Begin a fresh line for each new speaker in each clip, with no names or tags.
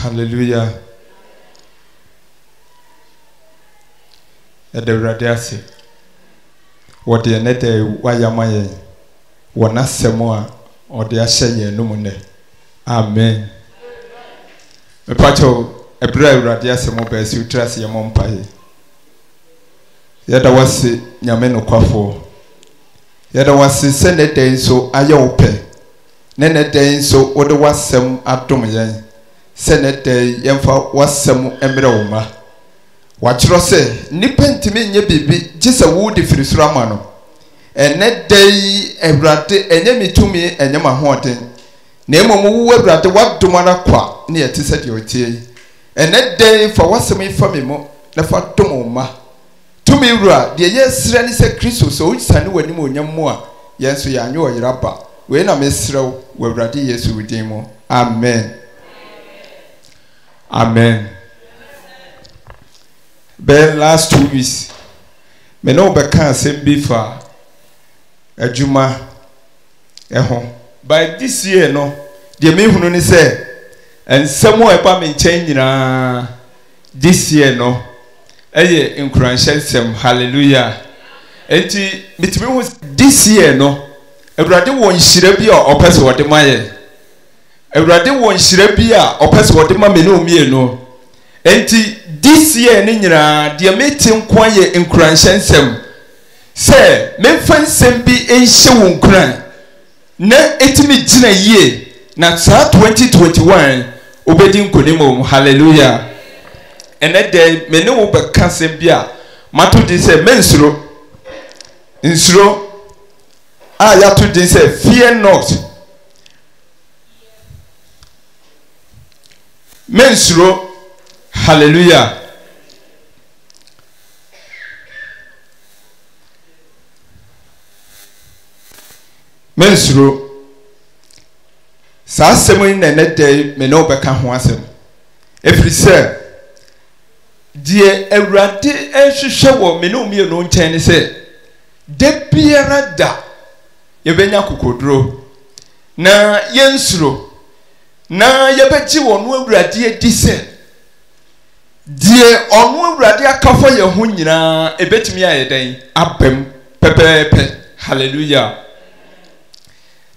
Hallelujah. Ede radiasi. Wode enede wayamaye. Wana semwa ode ahye no munne. Amen. Me pacho ebra radiasi mo be si utrasi ye mo mpaye. Yada wasi nyame no kwafo. Yada wasi senede so aye ope. Nene den so wode wasem adom yen. Senede yemfa wasem emre woma. Wachiro se nipa ntimi nye bibi gisa wo de firisura ma no. Ene dei Ewrade enye mitumi enye mahoden. Na emom wo Ewrade wadom ara kwa ne yete se de otie. Ene dei fa wasem ifa memo na fa dom woma. Tumi wura de ye sire ni se Kristo so ujisane wani mo onyam a yenso ya anyo oyiraba. We na mesrew wo Ewrade Yesu wudin mo. Amen. Amen. But last 2 weeks, me no be can say bifa adwuma ehon. By this year no, the me hunu ni say ensemo eba me nchen nyina this year no. Eye encouragement hallelujah. Enti mitimi hu this year no. Ewrade won hire bi a opese wode maye. Ewrade won hire bi a opese wode ma me no mie no. Enti this year ni nyina de meeting kwan ye encouragement say me fansem bi enhye won kran na etimi gina yie na sa 2021 obedi nkonimo hallelujah. Ene de me ne wo be kasem bi a mato di say mensuro nsuro a ya to di say fear not mensuro hallelujah. Mensuro sa semo na ne dey me no beka ho asem efri se die Ewrade ehwehwe wo me no mie no nchen ne se de biara da ye benya kokodro na yensuro na ye beji wo no Ewrade edi se die onu Ewrade akafo ye ho nyina ebetimi ayeden abem pepepe hallelujah.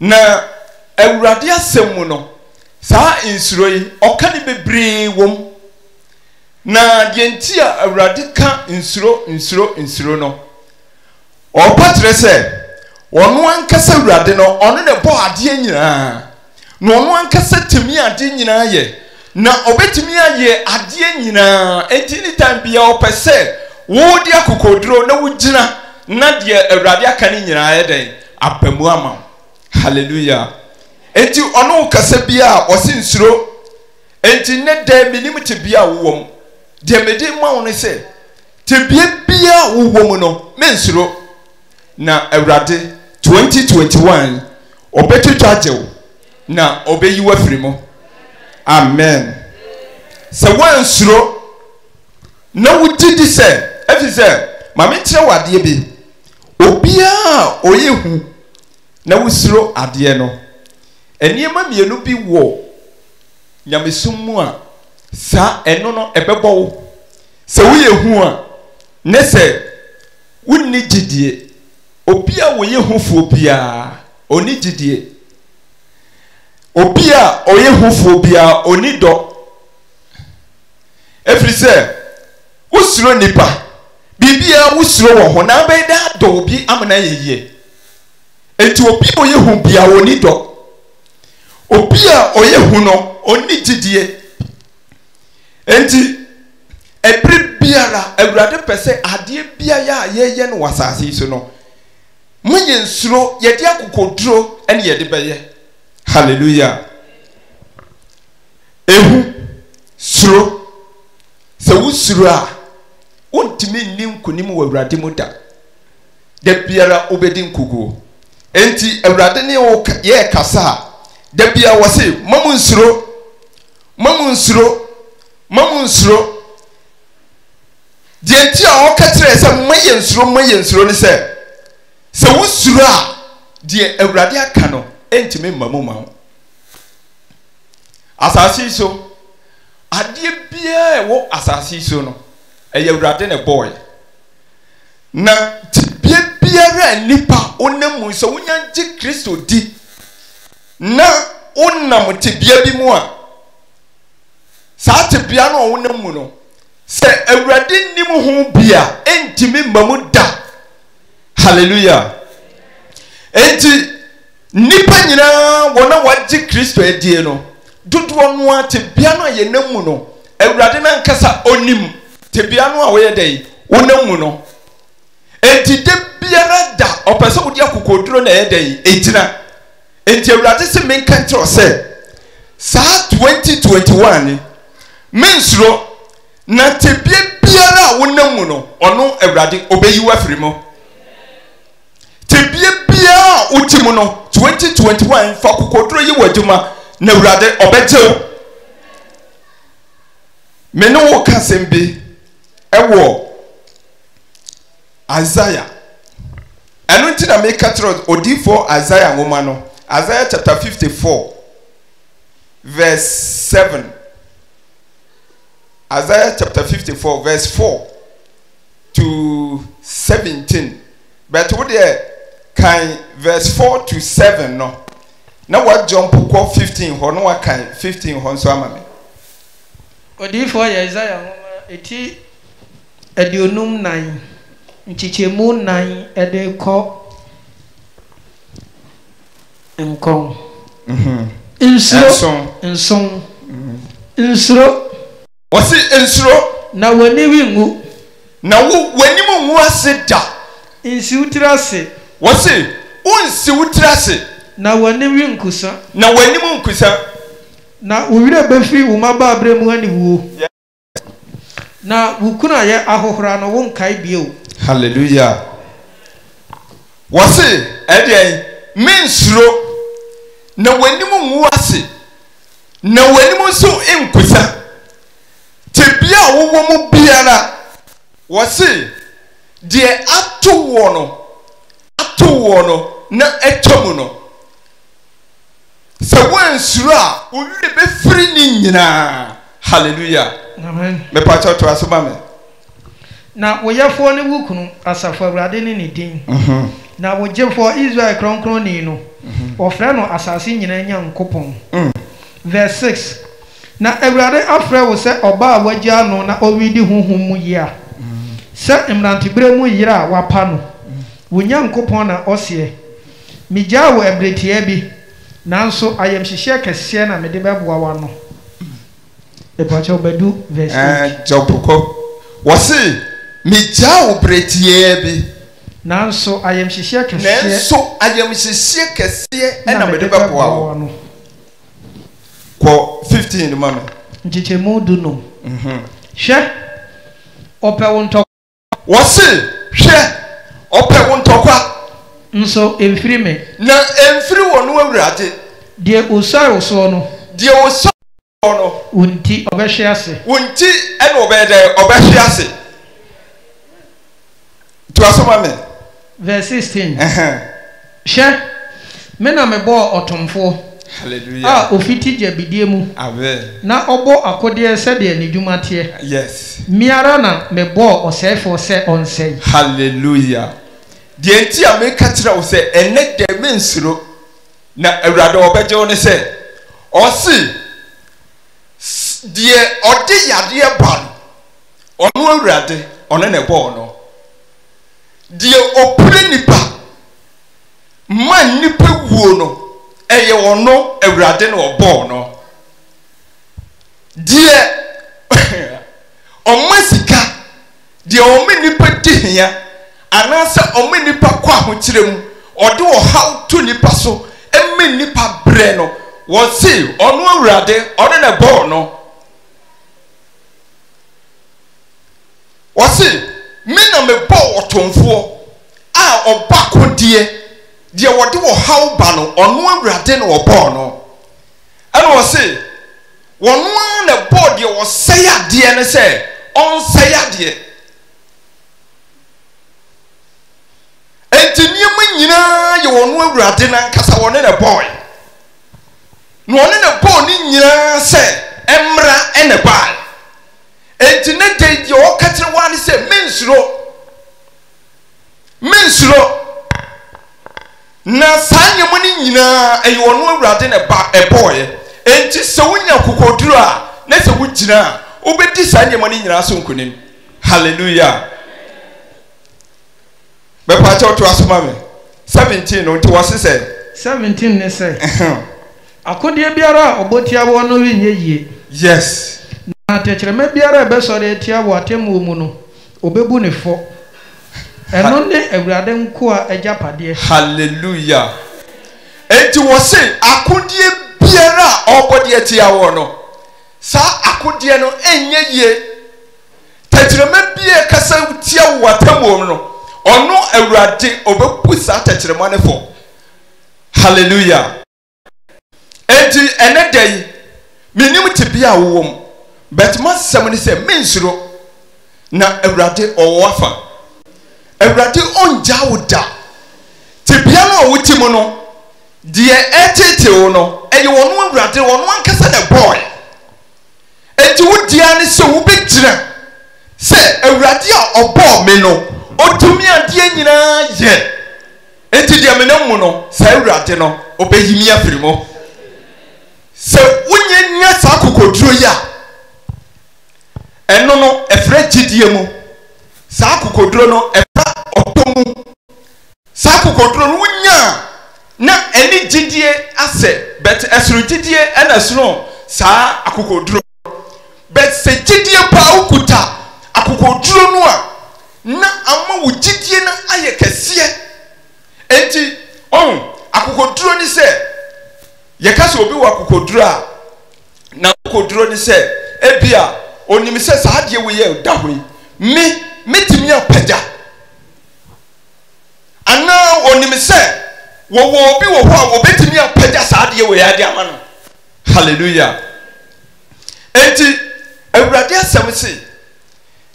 Na Ewrade asem no sa insuro yi okani bebre wom na de ntia Ewrade ka insuro no opatre se onu ankasa Ewrade no onu ne bo ade nyina no onu ankasa temi ade nyina ye na obetimi aye ade nyina enti ni time bia opese wo de akokodro na wugina na de Ewrade aka ni nyina ye den apamu ama hallelujah. Enti onu kasa bia osinsuro enti ne de minim te bia wom de mede ma won se te bia wom no mensuro na Ewrade 2021 obetutwajew na obeyiwa frimo. Amen. Se wansuro na wutidi se efi se mame kire wade bi obia oyehu na wusuro ade no eniema mienu bi wo nyamesum mu a sa eno no ebebo wo se woyehu a ne se wunni gidie obia woyehufu obia oni gidie obia oyehufu obia oni do efri se wusuro nipa bibia wusuro wo ho na beda do obi amana yeye enti obi oyehu bia oni do obia oyehu no oni gidie enti ebri biara Ewrade pese ade bia ya yeye no wasase so no munye nsuro yede akokodro ene yede beye hallelujah. Ehu suro se wusuro a ontimi nni nkonim wo Ewrade mu da de biara obedi nkugo enti Ewrade ne wo ye kasa de bia wo se mamu nsuro de enti a wo katere se maye nsuro ne se wusuro a de Ewrade aka no entimi mamu ma asasi so adie bia wo asase so no eye awurade ne boy na bia nipa onam so wonya gye Kristo di na onam tibia bi mu a saa tibia no wonam mu no se awurade nim ho bia entimi mamu da. Hallelujah. Enti nipa nyina wona wagye Kristo adie no dodo no a tibia no ye nam mu no awurade na nkasa onim tibia no a wo ye dai wonam mu no enti de biara da opese wodi akokoduro na ye dai etina enti awurade se menka ntro se saa 2021 mensuro na tibia biara wonam mu no ono awurade obeyi wafrimo tibia biara utimu no 2021 fa kokoduro yi waduma na awurade obejew me no wo kasem bi ewo Isaiah enu nti na make katro odifo Isaiah ngoma no Isaiah chapter 54 verse 7. Isaiah chapter 54 verse 4 to 17. But what there can verse 4 to 7 no. Now what jump ko 15 ho no kan 15 ho so ama me.
Odifo Isaiah ngoma eti aduonum nan nchichemu nan ede ko nkon inso insuro
wasi insuro
na wani wingu
na wani mu ase da
insi utrase
wasi unsi utrase
na wani winkusa
na wani mu nkusa
na uwire befi umaba abremu ani wuo na wukuna ye ahohora no wonkai bio.
Hallelujah. Wasi ede mensuro na wani mu ase na wani mu so nkusa tebia wo mu biara wasi de atowo no na etomu no se wansuro a owure be firi ni nyina. Hallelujah.
Amen.
Me pa cha to asoma me
na woyefo ne wukunu asafo awurade ne ne din na wojefo Israel kronkron ni no ofre no asase nyina nyankopon. Verse 6 na awurade afre wo se oba wagya no na owidi honhom mu yia se imrantibere mu yira wapa no wonyankopon na ose migya wo abretie bi nanso ayemhihye kese na mede beboa wa no. Epacho bedu verse 8
jopoko wasi migya wo bretie bi
nanso ayemhihye kese
na mede beboa wa no. Ko 15 mama
nchichemu du no hwe ope wonto
wasi hwe ope wontokwa
nso emfiri me
na emfiri wonu awurade
de osaro so no unti obehwe ase
unti ene obede obehwe ase to asoma me
verse 16 hwe me na mebo otomfo.
Hallelujah.
Ofiti jabidie mu.
Amen.
Na obo akode se de anidwuma tie.
Yes.
Miara na mebo osefo se onsei.
Hallelujah. De enti a me katira wo se ene de mensuro na awurade obeje wo ne se osi de ode yade ba ono awurade ono ne bo no de opure nipa man nipa wuo no eye ono awurade no obo no die omasika die omenipa dihia anasa omenipa kwa hokyerem ode wo how to nipa so emenipa bre no wo si ono awurade ono ne bo no wo si me na me bo otomfo a obako die wode wo how ba no ono awurade no obo no ene wo si wonu na bo die wo say ade ne say on say ade entiniam nyina ye wonu awurade na nkasa wone na boy no one na bo ni nyina say emra ene baa enti ne de o katre wan se mensuro na sanyemo ni nyina eyo no awurade ne ba eboye enti se wonya kokoduro a na se wugina obedi sanyemo ni nyina so nkunim hallelujah be pa cha to asoma me 17 no nti wose se
17 ne se akodie biara obotia wo no wi nyeyie
yes
na tekyerema biara be sore etia wo atemu mu no obebu ne fo eno ne awurade nko a agapade
hallelujah enti wose akodie biara obodie etia wo no sa akodie no enyeyie tekyerema biara kasa tia wo atemu no ono awurade obebu sa tekyerema ne fo hallelujah enti ene day minim tibia wowom but masem ni se mensuro na awurade owafa awurade onja woda tibia na wotimu no de etete wo no eye wono awurade wono ankasa the boy enti wodia ne se wo begira se awurade a obo me no otumi ade nyina ye enti de me no mu no se awurade no obehimi afirimo se wonyenya sa kokoduro ya eno no efra gidie mu sa kokoduro no efra otomu sa kokoduro no wonya na eni gidie ase bet esuru gidie ena suru sa akokoduro bet se gidie pa ukuta akokoduro no a na ama wo gidie na aye kese enti akokoduro ni se yekase obi wa kokoduro a na kokoduro ni se ebia onim se saade we ye da hoi metimi apagya ana onim se wo obi wo ho a obetimi apagya saade we ya de ama no hallelujah enti awurade asem se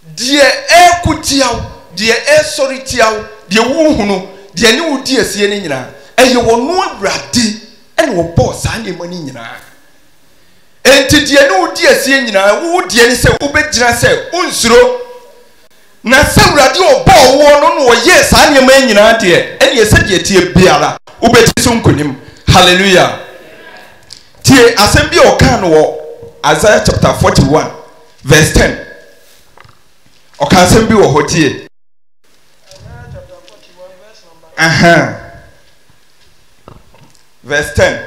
die ekutiaw die esoritiaw die wuhunu die ne wudi asie ne nyina eye wono awurade ene wo boss anye mani nyina enti die ne wudi asie nyina wo die ne se wobegyina se unsuro na se awurade obo wo no no ye sa anye mani nyina de ene yese de tie biara wobeti so nkonim hallelujah tie asem bi o kan wo Isaiah chapter 41 verse 10 o kan asem bi wo ho tie Isaiah chapter 41 verse number verse 10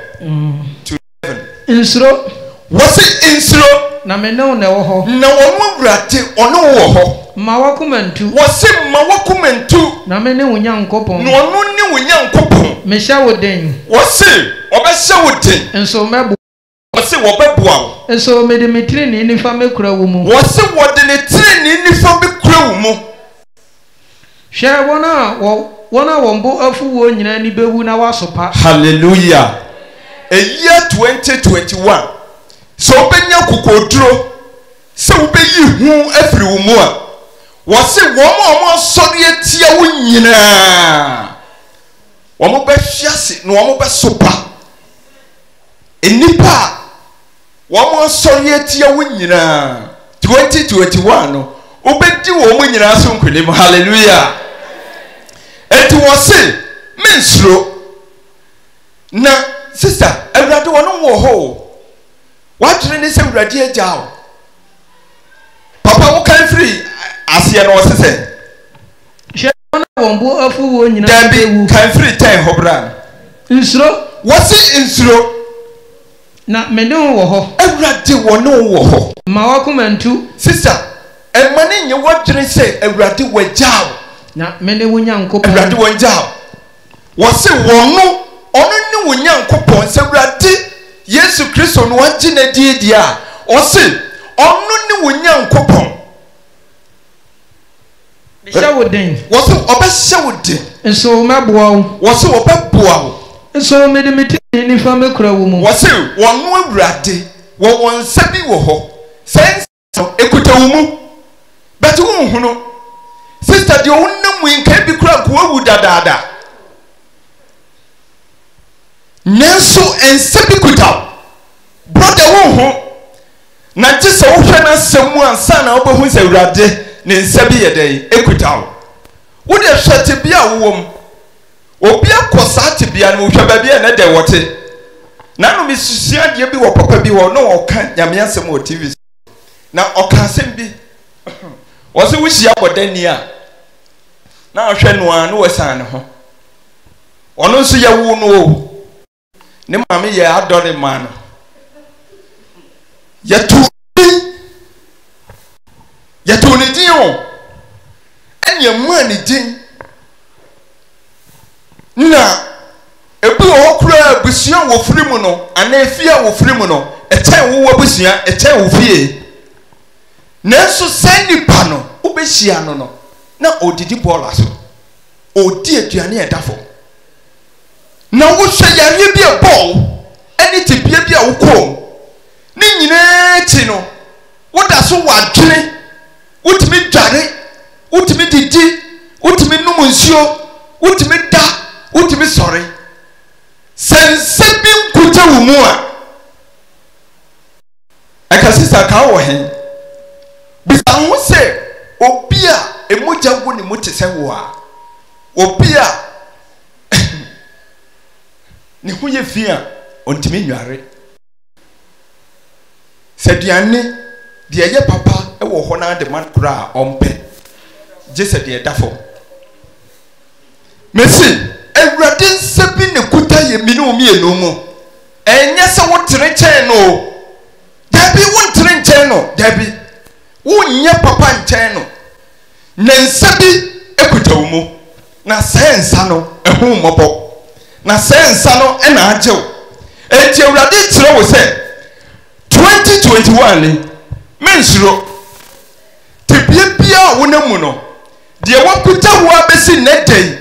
to 11
insuro
wasi insuro
na menno na wo ho
na wono wurate ono wo ho
ma wakumentu
wasi ma wakumentu
na mene wonyankopon
no ono ni wonyankopon
me hya woden
wasi obehya woden
enso mebu
wasi wobebua
enso me de metri ni nifa mekura wo mu
wasi wode ne tiri ni nifa mekura wo mu
hye wona wombo afu wo nyina ni bewu na wasopa
hallelujah a year 2021 so benya kokoduro se wo beyi hu afiri wo mu a wo se wo mo sori etia wo nyina wo mo be hwiase no wo mo be sopa enipa wo mo sori etia wo nyina 2021 no obedi wo mo nyina so nkonim hallelujah eti wo se mensuro na sister awurade wono wo ho wadwene ne se awurade agyaw papa wo kan free asie no sese
hye wona wombo afu wo nyina
dabi kan free ten hobran
insuro
wasi insuro
na mene wo ho
awurade wono wo ho
ma wakumentu
sister emane nye wadwene se awurade wagyaw
na mene wonyankopon
awurade wagyaw wasi wono ono ni wonyankopon se awurade Yesu Kristo no wagye na die a ose ono ni wonyankopon
me hya woden
wose obehya woden
enso meboa wo
wose obeboa wo
enso me de metri ni nifa mekura wo mu
wose wono awurade wo wonsa bi wo ho sense ekuta wo mu betu wo hunu sister de wonnam nka bi kura ko awu dadaada nanso ensa bi kuta brother wo ho na gye sɛ wohwɛ na sɛm ansa na wobɛhu sɛ Awurade ne nsa bi yɛ dɛn ekuta wo wode hwɛ te bia wo wom obi akɔ saa te bia no wohwɛ baabi a na dɛ wɔte na no mesusua deɛ bi wɔ papa bi hɔ na ɔka nyame asɛm wɔ TV na ɔka asɛm bi wɔse wohyia bɔdani a na ɔhwɛ no a na wɔsan ne ho ɔno nso yɛ wo no o ne maame yɛ adɔre ma no yɛto ne din o ɛnyɛ mmaa ne din na ebi wɔ kura abusua wɔ firi mu no ana efia wɔ firi mu no ɛkyɛn wo abusua ɛkyɛn wo fie nanso sɛ nipa no wobɛhyia no na odidi bɔɔla so odi aduane ɛda fam na wohwɛ yare bi ɛbɔɔ ɛne tebea bi a wokɔɔ ne nyinaa akyi no woda so wadwene wotumi dware wotumi didi wotumi nom nsuo wotumi da wotumi sɔre sɛ nsa bi nkuta wo mu a ɛka sisa ka wɔ hen bisa ho sɛ obi a emogya wo ne mu te sɛ wo a obi a ne ho yɛ fi a ɔntumi nware sɛ duane deɛ yɛ papa ɛwɔ hɔ na de man kora a ɔmpɛ gye sɛ deɛ da fam mesi Awurade nsa bi ne kuta yɛ mine omienu mu ɛnyɛ sɛ wotere nkyɛn no dabi wontere nkyɛn no dabi wonyɛ papa nkyɛn no na nsa bi ekuta wo mu na sɛ nsa no ɛho mmɔbɔ na sɛ nsa no ɛna agyew enti Awurade kyerɛ wo sɛ 2021 ni mensuro tebie bia a wonamu no deɛ wakuta wo abɛsi nnɛ dɛn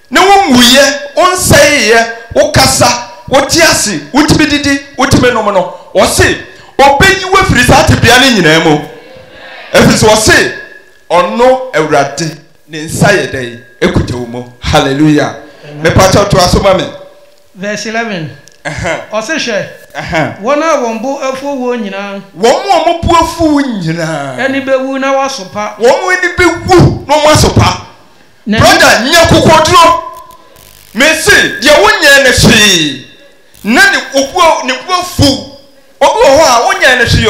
na wonwuyɛ wonsɛeyɛ wokasa wote ase wotumi didi wotumi nom no wɔse ɔbɛyi wafiri saa tebea no nyinaa mu ɛfiri sɛ wɔse ɔno Awurade ne nsa yɛ dɛn ekuta wo mu hallelujah mepatɔ to aso ma me
verse 11 ɔse hwɛ wɔn a wɔn bo afuo wɔ nyinaa
wɔn a wɔn bo afuo nyinaa
ɛni bɛwu na wasopa
wɔn ani bɛwu na wɔn asopa brother nyɛ kokoduro mesi deɛ wonyɛ ne hwee na ne bo afu obi wɔ hɔ a wonyɛ ne hwee o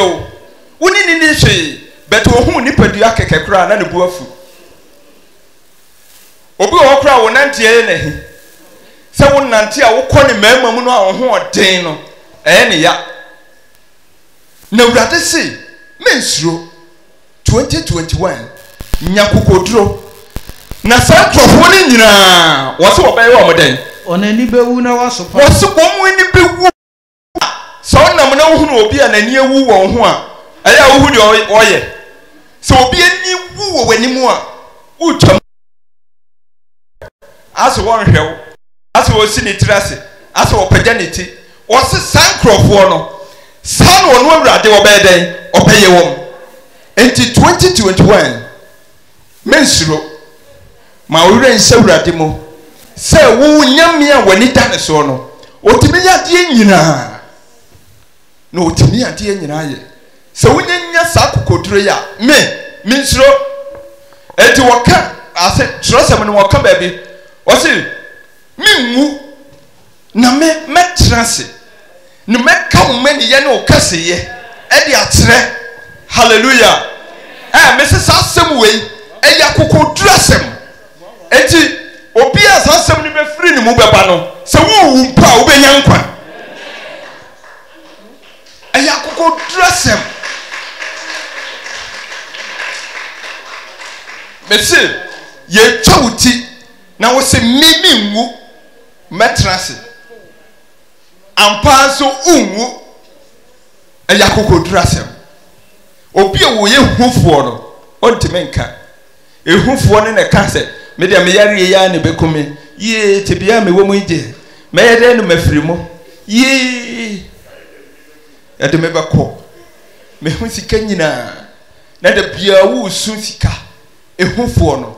woni ne hwee bɛtɛ ohun nipadua kɛkɛ kora na ne bo afu obi wɔ hɔ kora wɔn nante yɛ ne he sɛ wɔn nante a wokɔ ne mmarima mu no a wɔn ho ɔden no ɛyɛ ne ya na Awurade se mensuro 2021 nya kokoduro na saa nkurɔfoɔ no nyinaa wɔse wɔbɛyɛ wɔn den
ɔnani bɛwu na wasopa
wɔse wɔn ani bɛwu sɛ ɔnam na wohunu obi a n'ani awu wɔn ho a ɛyɛ a wohu deɛ ɔyɛ sɛ obi ani wu wɔ w'anim a wotwam ase wɔnhwɛ wo ase wɔsi ne tiri ase ase wɔpagya ne ti wɔse saa nkurɔfoɔ no saa na ɔno Awurade wɔbɛyɛ den ɔbɛyɛ wɔn enti 2021 mensuro ma owura nhyɛ Awurade mu sɛ wo nyame a w'ani da ne so no otumi yɛ adeɛ nyinaa na otumi yɛ adeɛ nyinaa yɛ sɛ wonyanya saa kokoduro yi a mensuro enti wɔka ase kyerɛsɛm no wɔka baabi wɔse menwu na mɛtena ase na mɛka wo maniyɛ ne wo kaseyɛ ɛde akyerɛ hallelujah mese saa asɛm wei ɛyɛ akokoduro asɛm enti obi a saa asɛm no bɛfiri ne mu bɛba no sɛ wowu mpa a wobɛnya nkwa ɛyɛ akokoduro asɛm mese yɛtwa wo ti na wo se menwu mɛtena ase ampa nso unwu ɛyɛ akokoduro asɛm obi a wɔyɛ hufoɔ no ɔntumi nka ehufoɔ ne na ka sɛ me deɛ me yare yɛ ne bɛkome yee tebea me wɔ mu gye mɛyɛ dɛ no mafiri mu yee ɛde me bɛkɔ me ho sika nyinaa na da bia wo su sika ehufoɔ no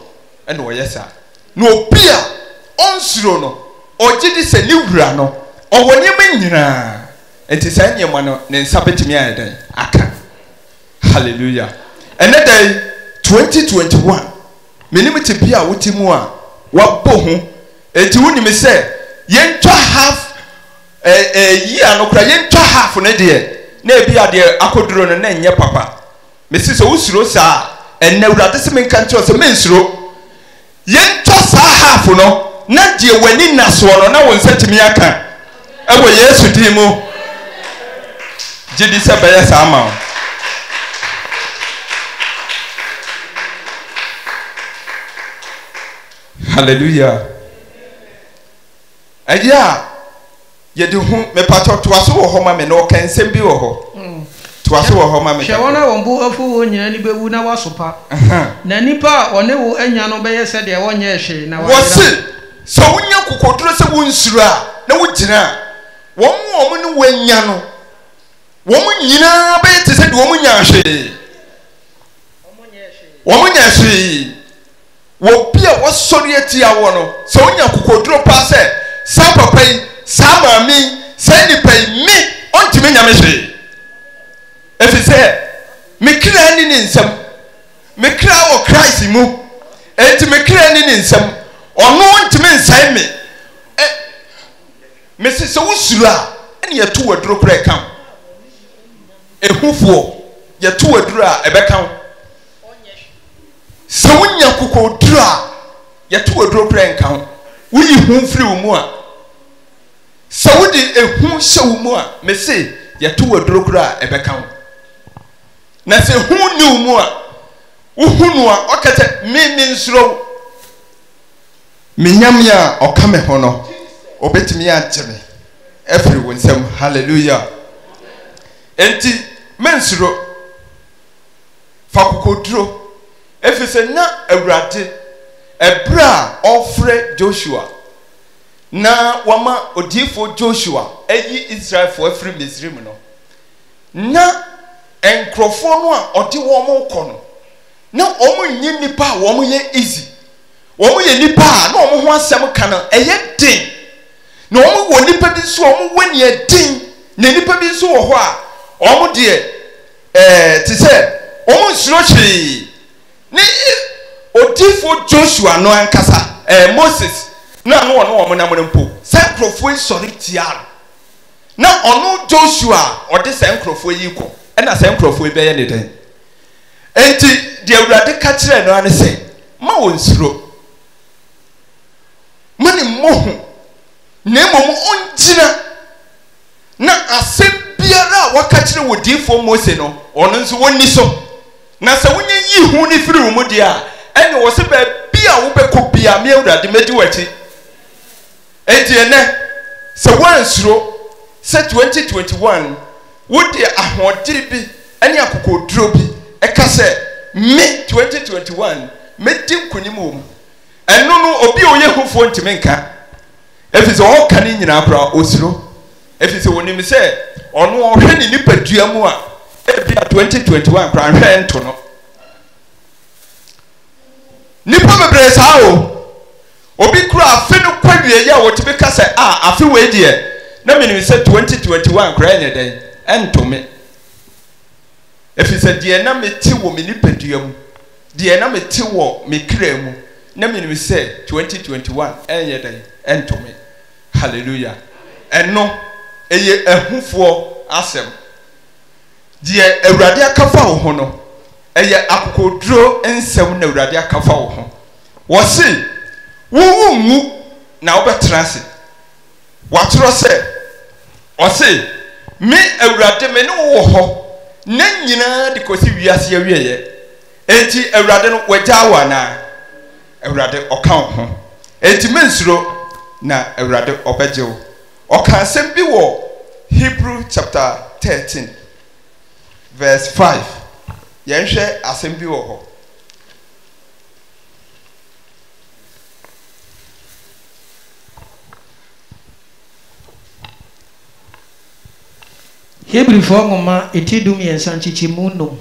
ɛna wɔyɛ saa na obi a ɔnsuro no ɔgye di sɛ ne wura no ɔwɔ nneɛma nyinaa enti saa nneɛma no ne nsa bɛtumi ayɛ dɛn aka Hallelujah. Another 2021. Minimum to be a wutimua. What bohu? Eti wuni me say yen twa half year no kra yen twa half na de na bi ade akoduro no na nye papa. Me si so usuro sa enne urade se men kan se men suro yen twa sa half no na de wani naso no na won satimi aka ebo Yesu di mu jidi se baya sa ma. Hallelujah. Aya ye de hu me pato to aso wo ho ma me no kan sem bi wo ho. To aso wo ho ma me.
Hwe wona won bu afu wo nyina ni bewu na wasopa. Na nipa one wo anya no be ye se de wonye hwe na wa.
Wo se so wonya kokoduro se wo nsuru a na wo gina. Wo ni wanya no. Wo nyina be te se de wo nya hwe. Wo nya hwe. Wo bia wo sori atia wo no so wonya kokoduro pa se sa papa yi sa mami sa ni pai mi ontime nyame hwe efi se me kra ni nsam me kra wo Christ mu enti me kra ni nsam ono ontime nsai me me se so wusuru a ene ye to waduro kra kam ehufuo ye to waduro a ebeka so wonya kokoduro a ye to waduro kra nkan wuyi hu firi wo mu a so wodi ehu hye wo mu a me se ye to waduro kra ebeka wo na se hu ni wo mu a wo hu no a okete me nsuro me nyame a okame ho no obetimi a gyeme efiri wo nsam. Hallelujah. Enti mensuro fa kokoduro efise na awurade ebra ofre Joshua na wama odifo Joshua eyi Israel for efiri Misrim no na enkrofo no a ode wo mo kɔ no na omo nyi nipa a wo mo ye easy wo mo ye nipa a na omo ho asɛm ka no eye den na omo wo nipa bi so omo wani edin na nipa bi so wo ho a omo de ti sɛ omo nsuro hwee ni odifo Joshua no ankasa Moses na no omo na mo mpo sankrofo isori tiar na ono Joshua ode sankrofo yi kɔ ena sankrofo be ye ne den enti de awurade ka kire no ane se ma won nsuro mani mohu na mom ongyina na asem biara waka kire wodifo Mose no ono nso woni so na se wonye yi hu ni firi wo mu dia ene wo se ba bia wo beko bia me awurade medi wachi enti ene se wansuro se 2021 wodi ahodiri bi ene akokoduro bi eka se me 2021 medi nkonim wo eno no obi oye hufo ntime nka efise o ka ni nyina akra osiro efise wonim se ono ohwe ni nipadua mu a ebia 2021 kra hwe ento no nipa bebre saa o obi kura afi no kwawie ya wotibe ka se afi we die na menim se 2021 kra nya den ento me efise die na meti wo me nipadua mu die na meti wo me kra mu na menim se 2021 enya den ento me. Hallelujah. Eno eye ehufo asem die awurade akafa wo ho no eye akokoduro ensem na awurade akafa wo ho wo se wo ngu na wo betrase watoro se o se me awurade me no wo ho na nyina de kosi wiase awieye enti awurade no wagya wa na awurade oka wo ho enti mensuro na awurade obegye wo oka asem bi wo Hebrew chapter 13 verse 5 yenhwe asem bi wo ho
Hebrew for ngoma etidum yensanchichi muno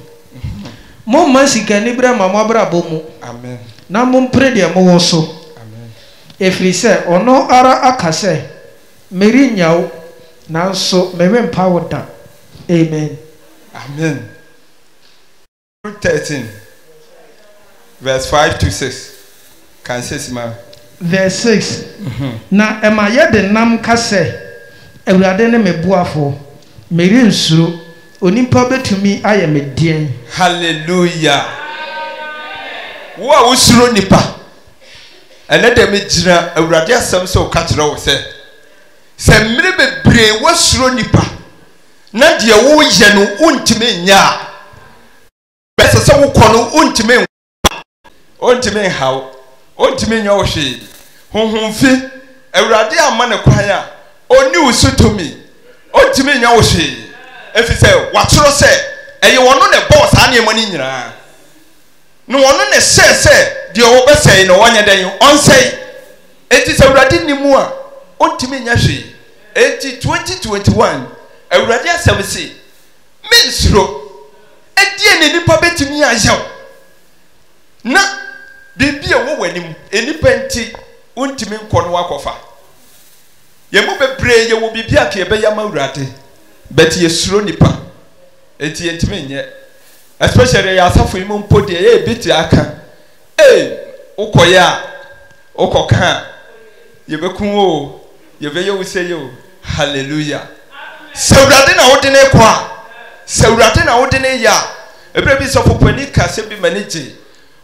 mo masika ni bra mama bra bomu
amen
na mo mpre de mo wo so
amen
efiri se ono ara akase meri nyawo nanso mewe mpa woda amen
amen 13 verse 5 to 6 can say sima
verse 6 na ema ye de nam kase awurade ne mebuafo meri nsuro onipa betumi aye medien
hallelujah wo a usuro nipa ene de me gira awurade asem se o ka kire wo se mmire bebre wo suro nipa na de wo ye no untime nya bese se wo kono untime haw untime nya wo hwe honhomfi awurade ama ne kwan a oni usutomi untime nya wo hwe efi se watoro se eye wono ne boss ane mo ni nyira no wono ne se de wo besei no wonya den onsei enti se awurade ni mu a untime nya hwe enti 2021 awurade asem se mensuro edie ne nipa betimi ayew na bibia wo wanim enipa enti untimi nkono akofa yemu bebre ye wo bibia ka ebe ya mawurade bet ye suro nipa enti entimi nye especially ya asafo imo mpode ye biti aka ukoya ukoka ye bekun o ye be ye wo se yo hallelujah sawurade na wode ne kwa sawurade na wode ne ya ebre bi so popani kase bi manage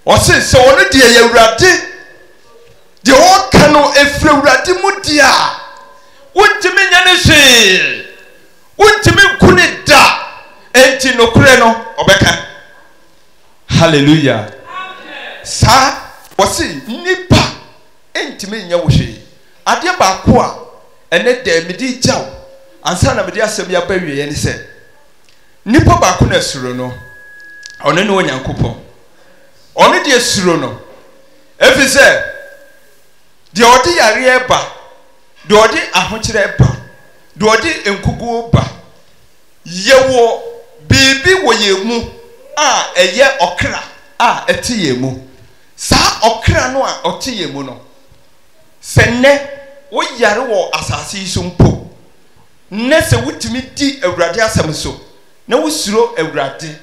o se wono de ye awurade de o ka no efre awurade mu dia wontimi nya ne hwe wontimi kuni da enti no kure no obeka hallelujah sa wosi nipa entimi nya wo hwe ade ba ko a ene de medi jaw ansa na medi asem ya ba wie ne se nipa ba ko na suro no one ne onyankopon one de suro no efise de odi yare ba de odi ahokyere ba de odi enkugu ba yewo bibi wo yemu a eye okra a eti yemu sa okra no a oti yemu no senne wo yare wo asase so mpo ne se wutimi di awurade asem so na wusuro awurade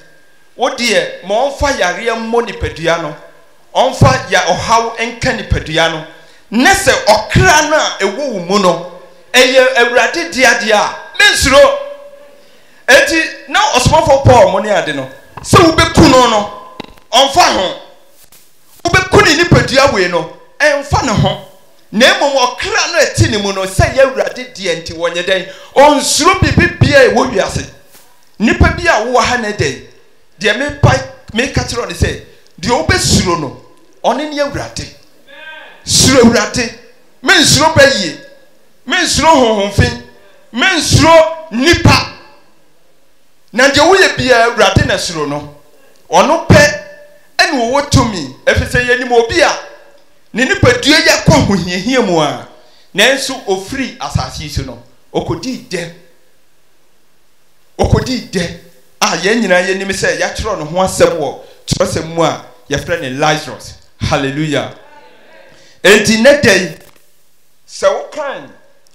wo de ma onfa yare mo nipadua no onfa ya ohaw enka nipadua no ne se okra no a ewo wo mu no eye awurade dia a mensuro eti na osmofo Paul mo ne ade no se wo beku no onfa ho wo beku ni nipadua we no enfa ne ho na emo okra no eti ni mu no se ye awurade dia enti wonye den onsuro bibibia e wo wiase nipa bia wo ha na den de me katro ne se de obesuro no one ne awurade suro awurade mensuro baye mensuro honhomfin mensuro nipa na de wo ye bia awurade na suro no ono pe ene wo tumi efise ye ni mo bia ne nipa due ya kwa hohiahia mu a nanso ofri asase so no okodi de a ye nyina ye nim se ya kyero no ho asem wo kyerosem mu a ye frɛ ne Lazarus hallelujah enti ne day so kan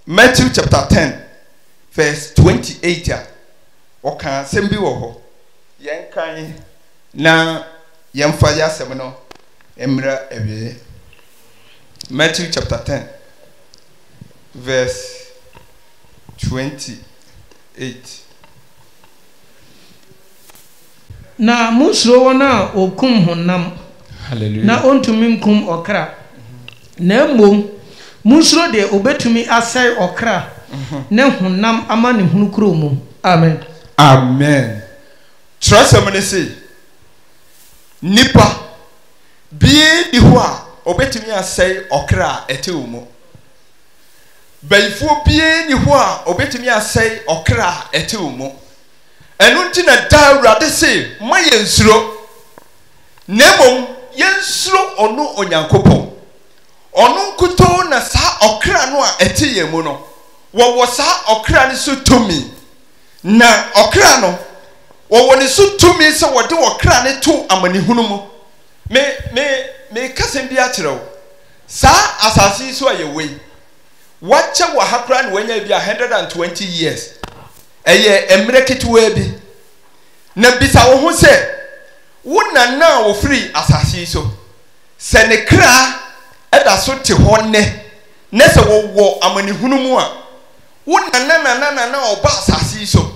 Matthew chapter 10 verse 28 o kan asem bi wo ho yen kan na yen fa ya asem no emra ewe Matthew chapter 10 verse 28
na musro wona okum honam hallelujah na ontumi nkum okra na mmom musro de obetumi asai okra na honam ama ne hunu kro mu amen
amen trust me say nipa bi di ho a obetumi asai okra etewo mu bayfo bi ni ho a obetumi asai okra etewo mu enu nti na da awurade se ma yensuro nemom yensuro ono onyankopon ono nkuto na sa okra no a etiye mu no wo sa okra ne so tumi na okra no wo ne so tumi se wo de okra ne to amanihunu mu me kasem bi akyerɛw sa asase so ayewei wache wo hakra ne wanya bi 120 years eye emreketwa bi na bisa wo ho se wona na wo free asase so se ne kra eda so te ho ne se wo amanihunu mu a wona na oba asase so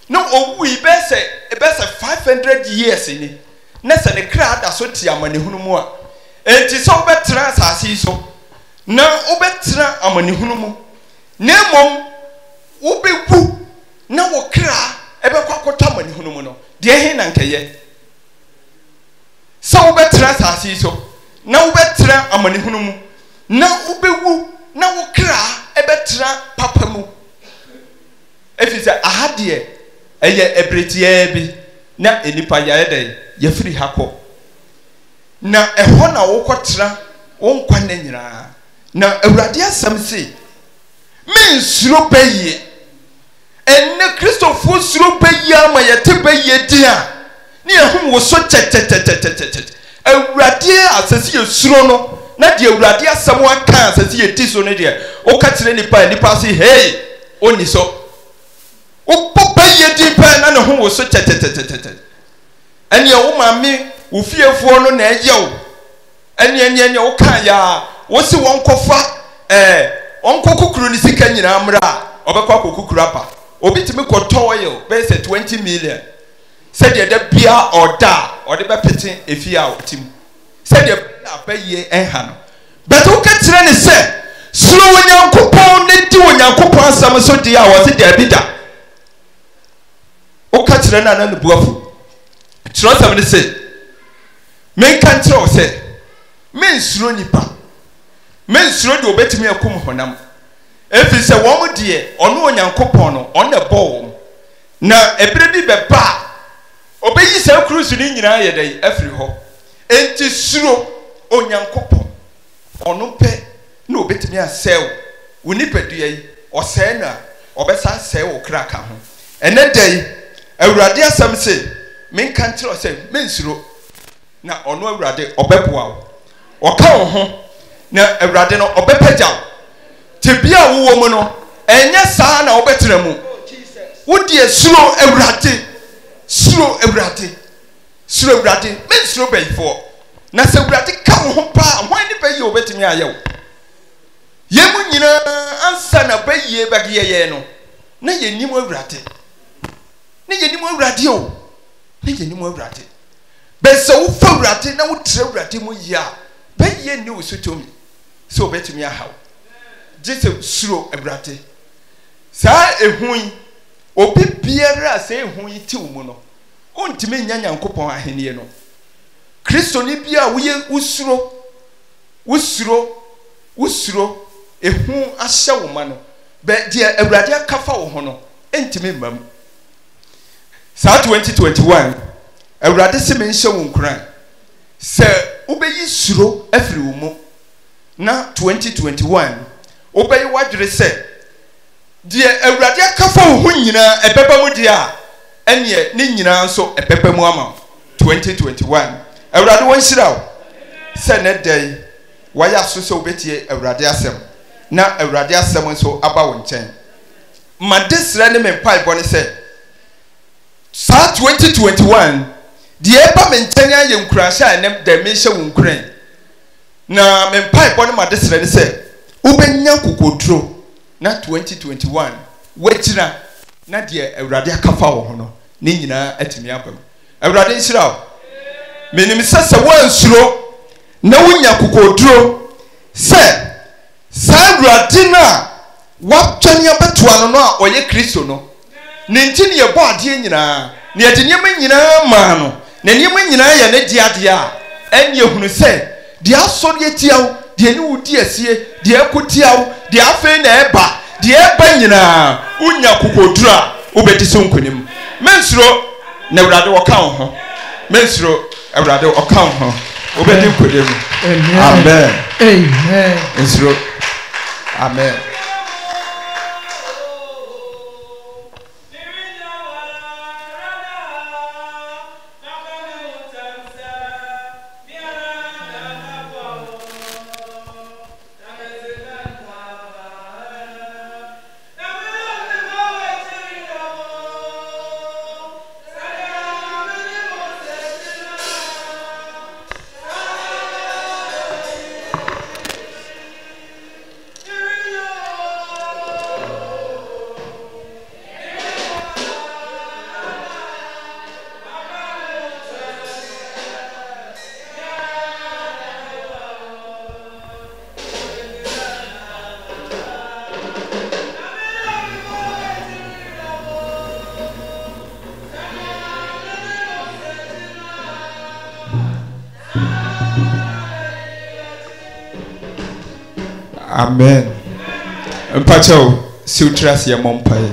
no owu be se 500 years ni ne se ne kra da so te amanihunu mu a enti so betra asase so na obetra amanihunu mu na mom wo bewu na wo kra ebekwa kwota amanihunu mu no de he na nkeye so betra asase so na wobetra amanihunu mu na wobewu na wo kra ebetra papa mu efisa ahade eye ebretie bi na enipa ya ede ye firi hako na eho na wo kotra wo nkwa na nyira na awurade asam se men suro baye enne Christopher suro baye ama yete baye dia ne ehum wo so chechechecheche awurade asasi esuro no na de awurade asam aka asasi eti so ne de o ka kire nipa se hey oni so o baye di pa na ne ho wo so chechechecheche ene wo mame wo fiefo no na eyew ene wo kan ya wo si won kofa onkokukuru ni sika nyina amra obekwa kokukuru apa obi timi koto oil be say 20 million said the bia oda or the bepetin efia otim said the abaye enha no but wo ka kire ne se suro wonyankopon ne di wonyankopon asam so di a wo se da bida wo ka kire na ne buafu kire asam ne se men kan kire o se men suro nipa men suro de obetimi akum honam efi se wo mo de ono onyankopon no on na bo na ebere bi beba obeyi se cruise ni nyina ye dai afiri ho enti suro onyankopon ono pe na obetimi asew woni padua yi ose na obesa sew okraka ho ene dai awurade asam se men kan tro se men suro na ono awurade obeboa oka ho na awurade no obepagya tebia wo mu no enya saa na obetra mu wodi esuro awurade suro awurade men suro bayfo na se awurade ka ho pa hwan ni bayi obetimi ayew yemu nyina ansa na bayi bagiyeye no na yenim awurade o na yenim awurade bese wo fa awurade na wo tre awurade mu ya bayi ni wo sotomi so obetimi ahaw jese suro awurade saa ehun obi biara saa ehun yi ti wo mu no ontime nya nyankopon ahenie no kristo ni bia wo ye usuro ehun ahye wo ma no be de awurade akafa wo ho no entime mam saa 2021 awurade se men hye wo nkran se obeyi suro afiri wo mu na 2021 obeyi wadwere se de awurade akafa wo ho nyina ebeba mu de a ene ne nyina nso ebeba mu ama 2021 awurade won hyira wo se ne dai waya so se obetie awurade asem na awurade asem nso aba wo nchen ma desra ne mempai bone se saa 2021 de eba menchen ya yenkurahya ne de me hye wo nkuran na mempai bone ma desra ne se ubenya kokodro na 2021 wachira na de awurade akafa wo ho no ne nyina atimi abam awurade nhyira wo menim sese wansuro na wunya kokodro se sa awurade na waptwani abetoa no no a oye kristo no ne ntini ye bo ade nyina ne ye nyema nyina ma no na nyema nyina ye ne de ade a ene ehunu se de asori etiawo de ni wudi asie de akotiawo de afen na eba de eba nyina unya kokodro a ubedi so nkonim mensuro na awurade wo kan ho mensuro awurade wo kan ho ubedi nkonim amen
amen
mensuro amen amen. Mpacho siutras ya mompae.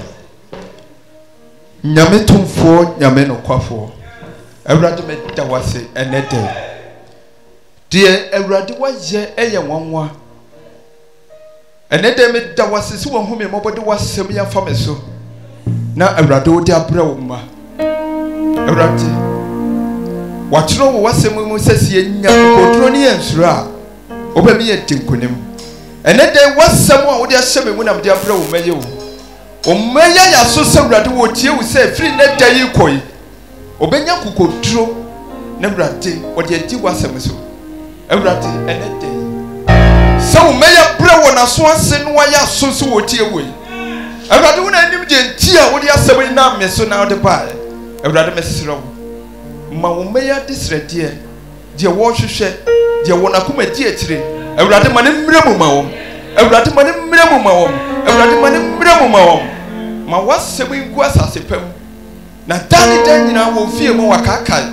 Nyame tumfo nyame no kwafo. Awurade me da wase enede. Die awurade waye eye nwanwa. Enede me da wase si won hu me mobode wasem ya fa me so. Na awurade odi abra wo ma. Awurade watro wo wasem mu sese nya kodro ne ensuro a obami ye tinkonim. Enede wasem a wodi ahyeme mu na me di abra wo maye wo. O maya ya so se awurade wo tie wo se firi ne da yi koi. Obenya kukodro na awurade wodi adi wasem so. Awurade enede se wo maya bra wo na so ase no ya so so wo tie wo. Awurade wo na anim je nti a wodi asem na me so na wodi ba. Awurade mesere wo. Ma wo maya disrede de wo hwehwe de wo na kuma di akire. Awurade ma ne mmerɛ mu ma wo. Awurade ma ne mmerɛ mu ma wo. Awurade ma ne mmerɛ mu ma wo. Ma wasem ngu asase pam. Na dani dan nyina wo fie mu wakakai.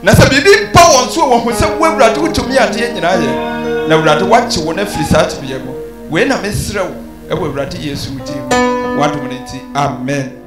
Na se bibi pa won so wo ho se wo awurade utumi ade nyina ye. Na awurade wache wo na firi saat biye mo. We na mesere wo e wo awurade Yesu di. Wadom ne nti amen.